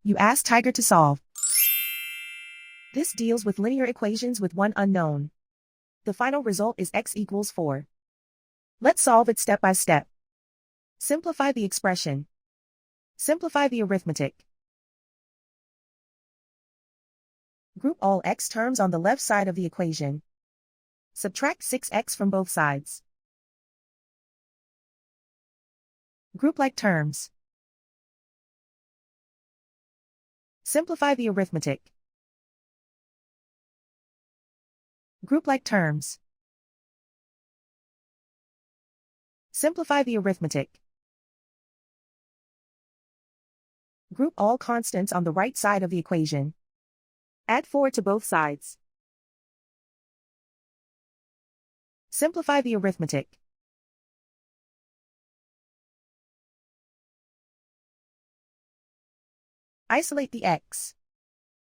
You ask Tiger to solve. This deals with linear equations with one unknown. The final result is x equals 4. Let's solve it step by step. Simplify the expression. Simplify the arithmetic. Group all x terms on the left side of the equation. Subtract 6x from both sides. Group like terms. Simplify the arithmetic. Group like terms. Simplify the arithmetic. Group all constants on the right side of the equation. Add 4 to both sides. Simplify the arithmetic. Isolate the x.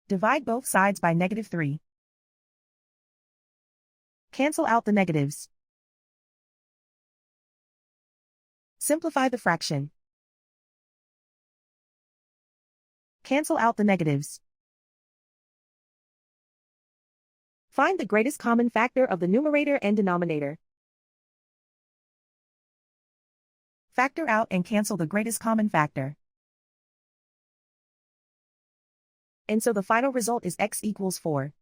Divide both sides by -3. Cancel out the negatives. Simplify the fraction. Cancel out the negatives. Find the greatest common factor of the numerator and denominator. Factor out and cancel the greatest common factor. And so the final result is x equals 4.